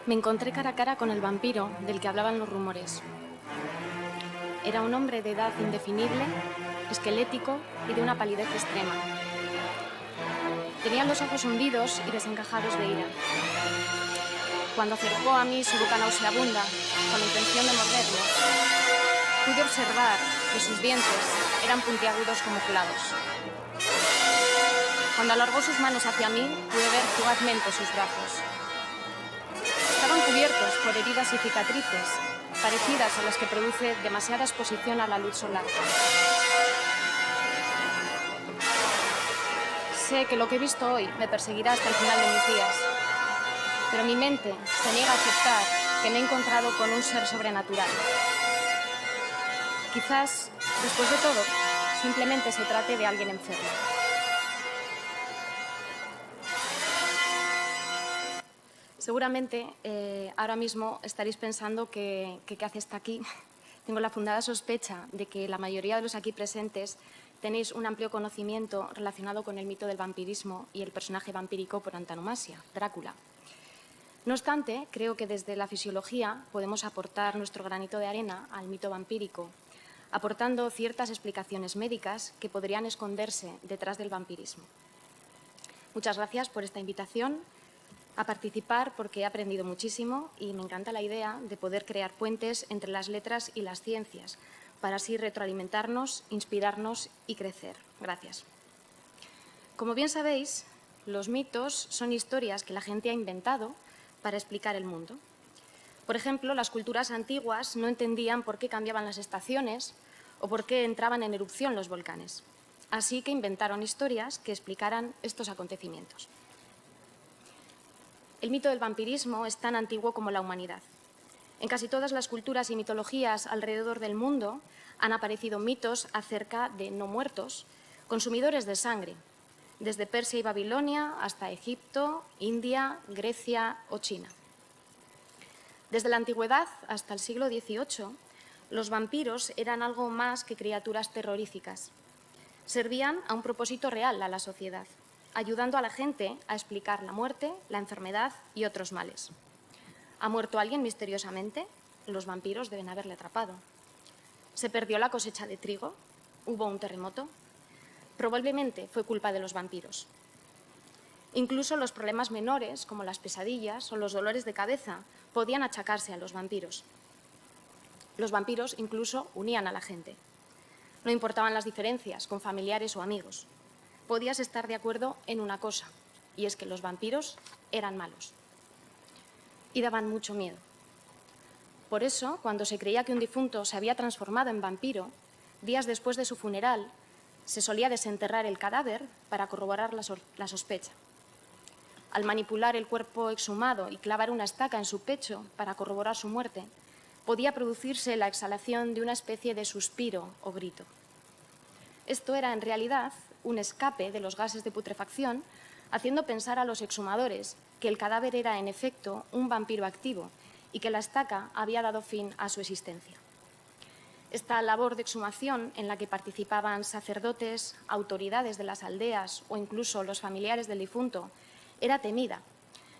Me encontré cara a cara con el vampiro del que hablaban los rumores. Era un hombre de edad indefinible, esquelético y de una palidez extrema. Tenía los ojos hundidos y desencajados de ira. Cuando acercó a mí su boca nauseabunda, con la intención de morderme, pude observar que sus dientes eran puntiagudos como clavos. Cuando alargó sus manos hacia mí, pude ver fugazmente sus brazos. Estaban cubiertos por heridas y cicatrices, parecidas a las que produce demasiada exposición a la luz solar. Sé que lo que he visto hoy me perseguirá hasta el final de mis días, pero mi mente se niega a aceptar que me he encontrado con un ser sobrenatural. Quizás, después de todo, simplemente se trate de alguien enfermo. Seguramente ahora mismo estaréis pensando que qué hace esta aquí. Tengo la fundada sospecha de que la mayoría de los aquí presentes tenéis un amplio conocimiento relacionado con el mito del vampirismo y el personaje vampírico por antonomasia, Drácula. No obstante, creo que desde la fisiología podemos aportar nuestro granito de arena al mito vampírico, aportando ciertas explicaciones médicas que podrían esconderse detrás del vampirismo. Muchas gracias por esta invitación a participar, porque he aprendido muchísimo y me encanta la idea de poder crear puentes entre las letras y las ciencias para así retroalimentarnos, inspirarnos y crecer. Gracias. Como bien sabéis, los mitos son historias que la gente ha inventado para explicar el mundo. Por ejemplo, las culturas antiguas no entendían por qué cambiaban las estaciones o por qué entraban en erupción los volcanes. Así que inventaron historias que explicaran estos acontecimientos. El mito del vampirismo es tan antiguo como la humanidad. En casi todas las culturas y mitologías alrededor del mundo han aparecido mitos acerca de no muertos, consumidores de sangre, desde Persia y Babilonia hasta Egipto, India, Grecia o China. Desde la antigüedad hasta el siglo XVIII, los vampiros eran algo más que criaturas terroríficas. Servían a un propósito real a la sociedad, ayudando a la gente a explicar la muerte, la enfermedad y otros males. ¿Ha muerto alguien misteriosamente? Los vampiros deben haberle atrapado. ¿Se perdió la cosecha de trigo? ¿Hubo un terremoto? Probablemente fue culpa de los vampiros. Incluso los problemas menores, como las pesadillas o los dolores de cabeza, podían achacarse a los vampiros. Los vampiros incluso unían a la gente. No importaban las diferencias con familiares o amigos. Podías estar de acuerdo en una cosa, y es que los vampiros eran malos. Y daban mucho miedo. Por eso, cuando se creía que un difunto se había transformado en vampiro, días después de su funeral, se solía desenterrar el cadáver para corroborar la sospecha. Al manipular el cuerpo exhumado y clavar una estaca en su pecho para corroborar su muerte, podía producirse la exhalación de una especie de suspiro o grito. Esto era, en realidad, un escape de los gases de putrefacción, haciendo pensar a los exhumadores que el cadáver era, en efecto, un vampiro activo y que la estaca había dado fin a su existencia. Esta labor de exhumación, en la que participaban sacerdotes, autoridades de las aldeas o incluso los familiares del difunto, era temida,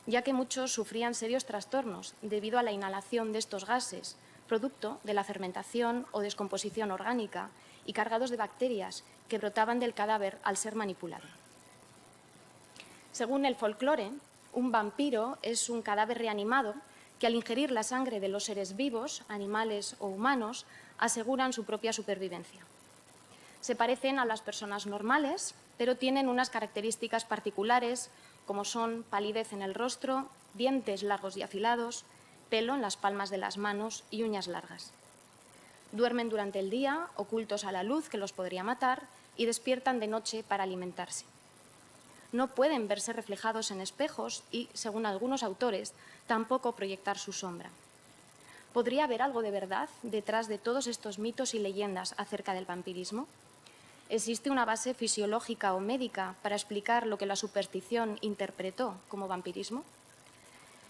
ya que muchos sufrían serios trastornos debido a la inhalación de estos gases, producto de la fermentación o descomposición orgánica y cargados de bacterias que brotaban del cadáver al ser manipulado. Según el folclore, un vampiro es un cadáver reanimado que al ingerir la sangre de los seres vivos, animales o humanos, aseguran su propia supervivencia. Se parecen a las personas normales, pero tienen unas características particulares como son palidez en el rostro, dientes largos y afilados, pelo en las palmas de las manos y uñas largas. Duermen durante el día, ocultos a la luz que los podría matar, y despiertan de noche para alimentarse. No pueden verse reflejados en espejos y, según algunos autores, tampoco proyectar su sombra. ¿Podría haber algo de verdad detrás de todos estos mitos y leyendas acerca del vampirismo? ¿Existe una base fisiológica o médica para explicar lo que la superstición interpretó como vampirismo?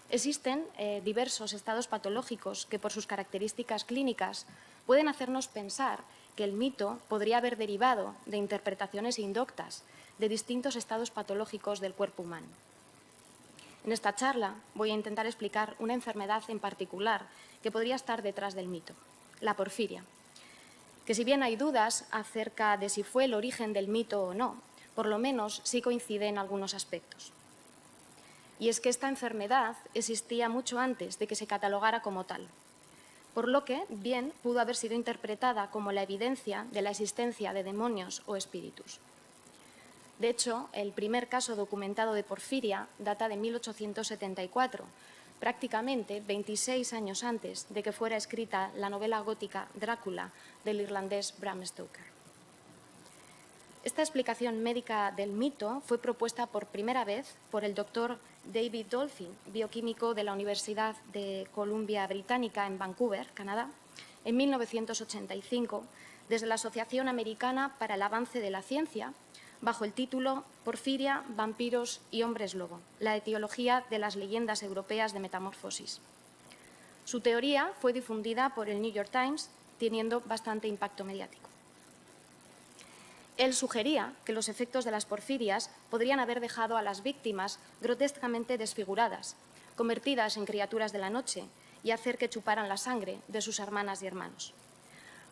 Existen diversos estados patológicos que, por sus características clínicas, pueden hacernos pensar que el mito podría haber derivado de interpretaciones indoctas de distintos estados patológicos del cuerpo humano. En esta charla voy a intentar explicar una enfermedad en particular que podría estar detrás del mito, la porfiria, que si bien hay dudas acerca de si fue el origen del mito o no, por lo menos sí coincide en algunos aspectos. Y es que esta enfermedad existía mucho antes de que se catalogara como tal, por lo que bien pudo haber sido interpretada como la evidencia de la existencia de demonios o espíritus. De hecho, el primer caso documentado de porfiria data de 1874, prácticamente 26 años antes de que fuera escrita la novela gótica Drácula del irlandés Bram Stoker. Esta explicación médica del mito fue propuesta por primera vez por el doctor David Dolphin, bioquímico de la Universidad de Columbia Británica en Vancouver, Canadá, en 1985, desde la Asociación Americana para el Avance de la Ciencia, bajo el título Porfiria, vampiros y hombres lobo, la etiología de las leyendas europeas de metamorfosis. Su teoría fue difundida por el New York Times, teniendo bastante impacto mediático. Él sugería que los efectos de las porfirias podrían haber dejado a las víctimas grotescamente desfiguradas, convertidas en criaturas de la noche y hacer que chuparan la sangre de sus hermanas y hermanos.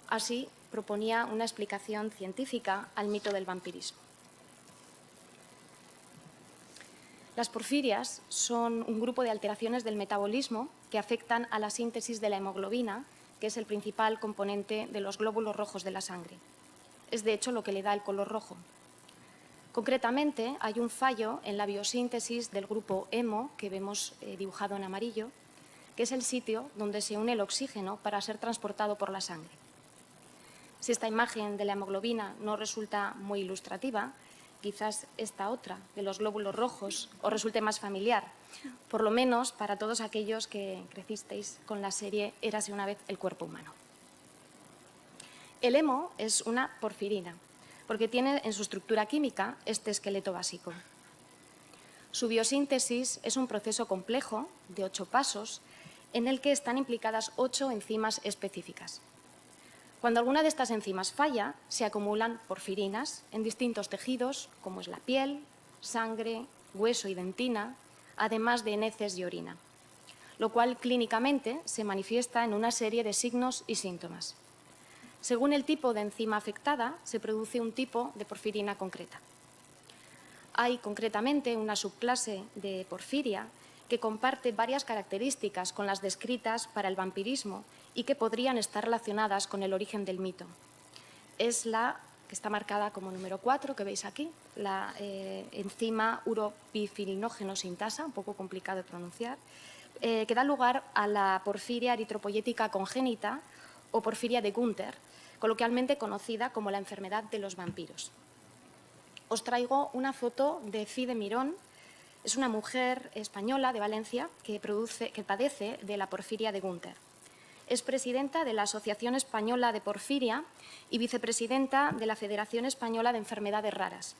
Así proponía una explicación científica al mito del vampirismo. Las porfirias son un grupo de alteraciones del metabolismo que afectan a la síntesis de la hemoglobina, que es el principal componente de los glóbulos rojos de la sangre. Es, de hecho, lo que le da el color rojo. Concretamente, hay un fallo en la biosíntesis del grupo hemo, que vemos dibujado en amarillo, que es el sitio donde se une el oxígeno para ser transportado por la sangre. Si esta imagen de la hemoglobina no resulta muy ilustrativa, quizás esta otra, de los glóbulos rojos, os resulte más familiar, por lo menos para todos aquellos que crecisteis con la serie Érase una vez el cuerpo humano. El hemo es una porfirina, porque tiene en su estructura química este esqueleto básico. Su biosíntesis es un proceso complejo de 8 pasos en el que están implicadas 8 enzimas específicas. Cuando alguna de estas enzimas falla, se acumulan porfirinas en distintos tejidos, como es la piel, sangre, hueso y dentina, además de en heces y orina, lo cual clínicamente se manifiesta en una serie de signos y síntomas. Según el tipo de enzima afectada, se produce un tipo de porfirina concreta. Hay concretamente una subclase de porfiria que comparte varias características con las descritas para el vampirismo y que podrían estar relacionadas con el origen del mito. Es la que está marcada como número 4, que veis aquí, la enzima uropifilinógeno sintasa, un poco complicado de pronunciar, que da lugar a la porfiria eritropoyética congénita o porfiria de Günther, coloquialmente conocida como la enfermedad de los vampiros. Os traigo una foto de Fide Mirón. Es una mujer española de Valencia que padece de la porfiria de Günther. Es presidenta de la Asociación Española de Porfiria y vicepresidenta de la Federación Española de Enfermedades Raras.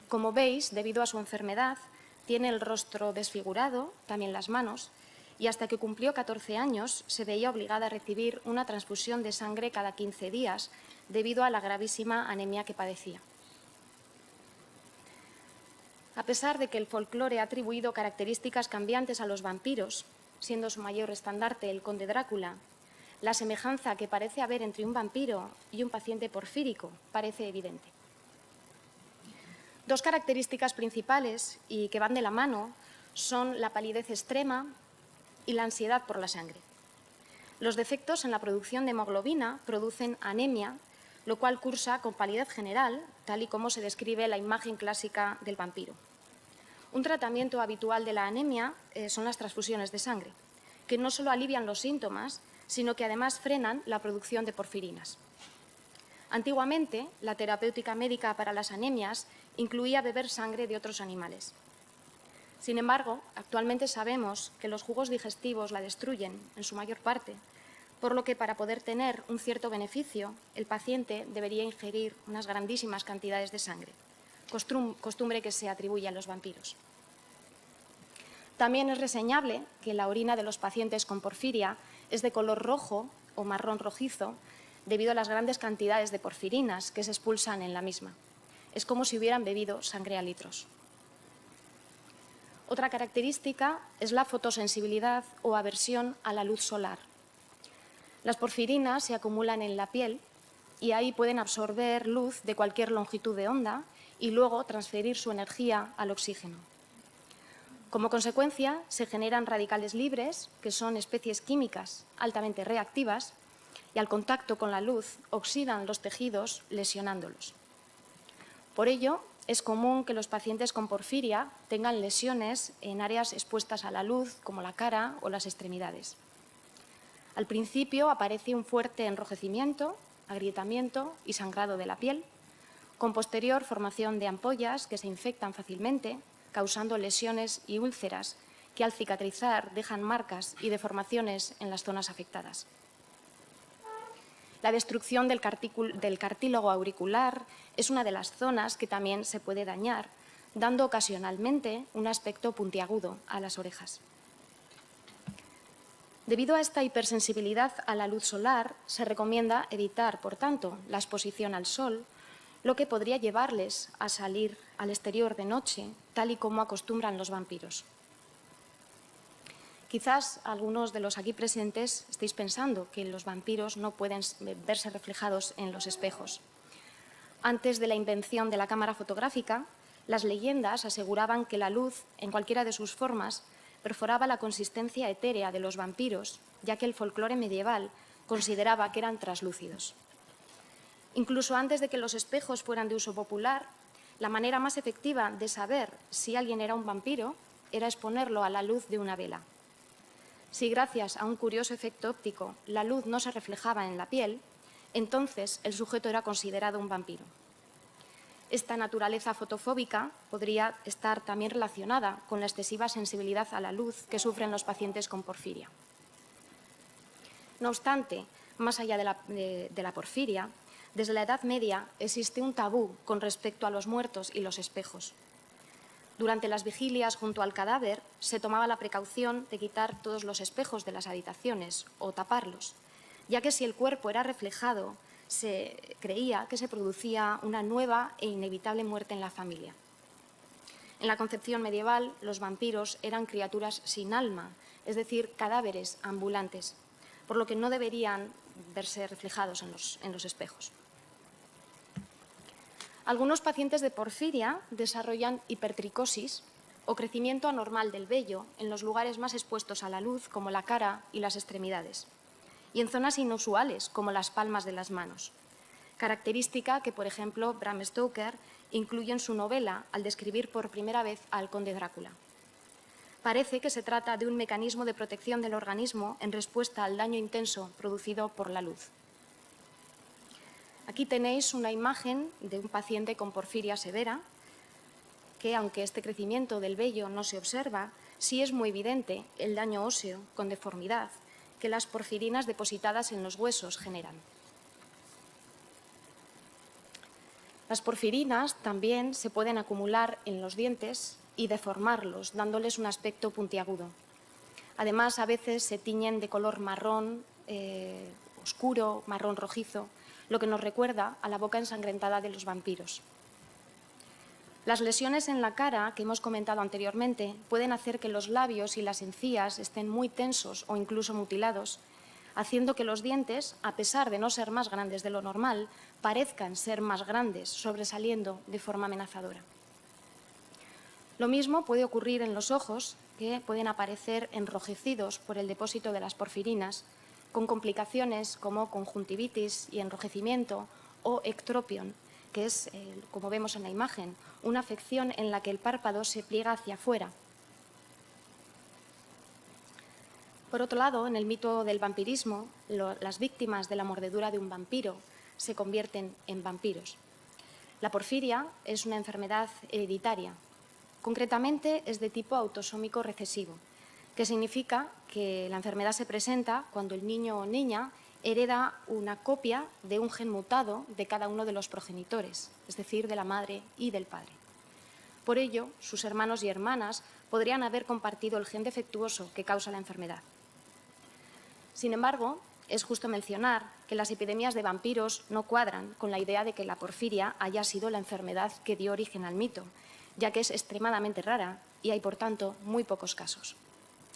Como veis, debido a su enfermedad, tiene el rostro desfigurado, también las manos, y hasta que cumplió 14 años se veía obligada a recibir una transfusión de sangre cada 15 días debido a la gravísima anemia que padecía. A pesar de que el folclore ha atribuido características cambiantes a los vampiros, siendo su mayor estandarte el conde Drácula, la semejanza que parece haber entre un vampiro y un paciente porfírico parece evidente. Dos características principales y que van de la mano son la palidez extrema y la ansiedad por la sangre. Los defectos en la producción de hemoglobina producen anemia, lo cual cursa con palidez general, tal y como se describe la imagen clásica del vampiro. Un tratamiento habitual de la anemia son las transfusiones de sangre, que no solo alivian los síntomas, sino que además frenan la producción de porfirinas. Antiguamente, la terapéutica médica para las anemias incluía beber sangre de otros animales. Sin embargo, actualmente sabemos que los jugos digestivos la destruyen, en su mayor parte, por lo que para poder tener un cierto beneficio, el paciente debería ingerir unas grandísimas cantidades de sangre, costumbre que se atribuye a los vampiros. También es reseñable que la orina de los pacientes con porfiria es de color rojo o marrón rojizo debido a las grandes cantidades de porfirinas que se expulsan en la misma. Es como si hubieran bebido sangre a litros. Otra característica es la fotosensibilidad o aversión a la luz solar. Las porfirinas se acumulan en la piel y ahí pueden absorber luz de cualquier longitud de onda y luego transferir su energía al oxígeno. Como consecuencia, se generan radicales libres, que son especies químicas altamente reactivas, y al contacto con la luz oxidan los tejidos, lesionándolos. Por ello, es común que los pacientes con porfiria tengan lesiones en áreas expuestas a la luz, como la cara o las extremidades. Al principio aparece un fuerte enrojecimiento, agrietamiento y sangrado de la piel, con posterior formación de ampollas que se infectan fácilmente, causando lesiones y úlceras que al cicatrizar dejan marcas y deformaciones en las zonas afectadas. La destrucción del cartílago auricular es una de las zonas que también se puede dañar, dando ocasionalmente un aspecto puntiagudo a las orejas. Debido a esta hipersensibilidad a la luz solar, se recomienda evitar, por tanto, la exposición al sol, lo que podría llevarles a salir al exterior de noche, tal y como acostumbran los vampiros. Quizás algunos de los aquí presentes estéis pensando que los vampiros no pueden verse reflejados en los espejos. Antes de la invención de la cámara fotográfica, las leyendas aseguraban que la luz, en cualquiera de sus formas, perforaba la consistencia etérea de los vampiros, ya que el folclore medieval consideraba que eran translúcidos. Incluso antes de que los espejos fueran de uso popular, la manera más efectiva de saber si alguien era un vampiro era exponerlo a la luz de una vela. Si gracias a un curioso efecto óptico la luz no se reflejaba en la piel, entonces el sujeto era considerado un vampiro. Esta naturaleza fotofóbica podría estar también relacionada con la excesiva sensibilidad a la luz que sufren los pacientes con porfiria. No obstante, más allá de la porfiria, desde la Edad Media existe un tabú con respecto a los muertos y los espejos. Durante las vigilias junto al cadáver se tomaba la precaución de quitar todos los espejos de las habitaciones o taparlos, ya que si el cuerpo era reflejado, se creía que se producía una nueva e inevitable muerte en la familia. En la concepción medieval, los vampiros eran criaturas sin alma, es decir, cadáveres ambulantes, por lo que no deberían verse reflejados en los espejos. Algunos pacientes de porfiria desarrollan hipertricosis o crecimiento anormal del vello en los lugares más expuestos a la luz, como la cara y las extremidades, y en zonas inusuales, como las palmas de las manos, característica que, por ejemplo, Bram Stoker incluye en su novela al describir por primera vez al conde Drácula. Parece que se trata de un mecanismo de protección del organismo en respuesta al daño intenso producido por la luz. Aquí tenéis una imagen de un paciente con porfiria severa, que aunque este crecimiento del vello no se observa, sí es muy evidente el daño óseo con deformidad que las porfirinas depositadas en los huesos generan. Las porfirinas también se pueden acumular en los dientes y deformarlos, dándoles un aspecto puntiagudo. Además, a veces se tiñen de color marrón oscuro, marrón rojizo, lo que nos recuerda a la boca ensangrentada de los vampiros. Las lesiones en la cara, que hemos comentado anteriormente, pueden hacer que los labios y las encías estén muy tensos o incluso mutilados, haciendo que los dientes, a pesar de no ser más grandes de lo normal, parezcan ser más grandes, sobresaliendo de forma amenazadora. Lo mismo puede ocurrir en los ojos, que pueden aparecer enrojecidos por el depósito de las porfirinas, con complicaciones como conjuntivitis y enrojecimiento o ectropion, que es, como vemos en la imagen, una afección en la que el párpado se pliega hacia afuera. Por otro lado, en el mito del vampirismo, las víctimas de la mordedura de un vampiro se convierten en vampiros. La porfiria es una enfermedad hereditaria. Concretamente, es de tipo autosómico recesivo, que significa que la enfermedad se presenta cuando el niño o niña hereda una copia de un gen mutado de cada uno de los progenitores, es decir, de la madre y del padre. Por ello, sus hermanos y hermanas podrían haber compartido el gen defectuoso que causa la enfermedad. Sin embargo, es justo mencionar que las epidemias de vampiros no cuadran con la idea de que la porfiria haya sido la enfermedad que dio origen al mito, ya que es extremadamente rara y hay, por tanto, muy pocos casos.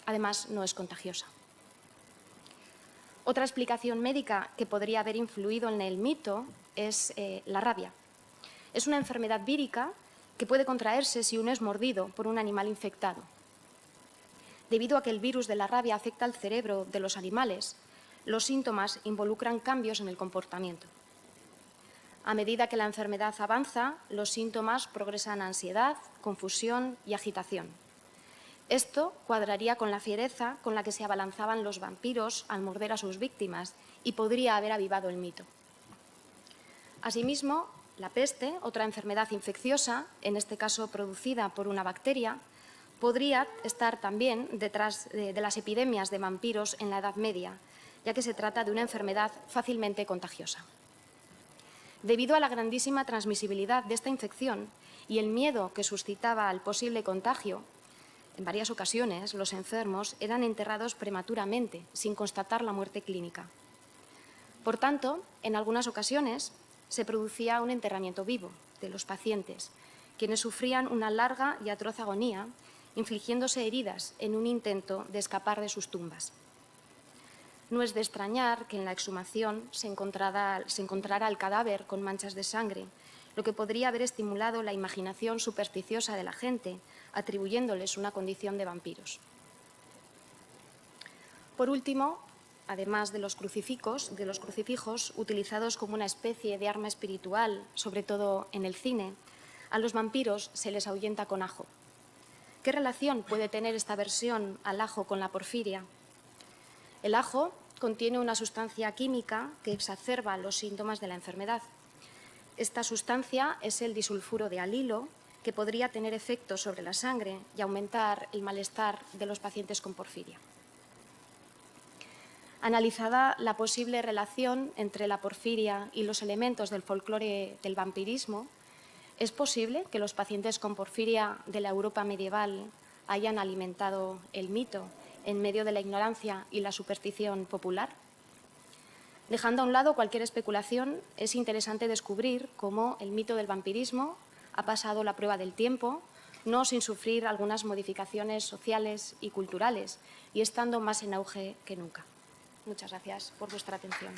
Además, no es contagiosa. Otra explicación médica que podría haber influido en el mito es la rabia. Es una enfermedad vírica que puede contraerse si uno es mordido por un animal infectado. Debido a que el virus de la rabia afecta al cerebro de los animales, los síntomas involucran cambios en el comportamiento. A medida que la enfermedad avanza, los síntomas progresan a ansiedad, confusión y agitación. Esto cuadraría con la fiereza con la que se abalanzaban los vampiros al morder a sus víctimas y podría haber avivado el mito. Asimismo, la peste, otra enfermedad infecciosa, en este caso producida por una bacteria, podría estar también detrás de las epidemias de vampiros en la Edad Media, ya que se trata de una enfermedad fácilmente contagiosa. Debido a la grandísima transmisibilidad de esta infección y el miedo que suscitaba al posible contagio, en varias ocasiones los enfermos eran enterrados prematuramente, sin constatar la muerte clínica. Por tanto, en algunas ocasiones se producía un enterramiento vivo de los pacientes, quienes sufrían una larga y atroz agonía, infligiéndose heridas en un intento de escapar de sus tumbas. No es de extrañar que en la exhumación se encontrara el cadáver con manchas de sangre, lo que podría haber estimulado la imaginación supersticiosa de la gente, atribuyéndoles una condición de vampiros. Por último, además de los crucifijos utilizados como una especie de arma espiritual, sobre todo en el cine, a los vampiros se les ahuyenta con ajo. ¿Qué relación puede tener esta versión al ajo con la porfiria? El ajo contiene una sustancia química que exacerba los síntomas de la enfermedad. Esta sustancia es el disulfuro de alilo, que podría tener efectos sobre la sangre y aumentar el malestar de los pacientes con porfiria. Analizada la posible relación entre la porfiria y los elementos del folclore del vampirismo, ¿es posible que los pacientes con porfiria de la Europa medieval hayan alimentado el mito en medio de la ignorancia y la superstición popular? Dejando a un lado cualquier especulación, es interesante descubrir cómo el mito del vampirismo ha pasado la prueba del tiempo, no sin sufrir algunas modificaciones sociales y culturales, y estando más en auge que nunca. Muchas gracias por vuestra atención.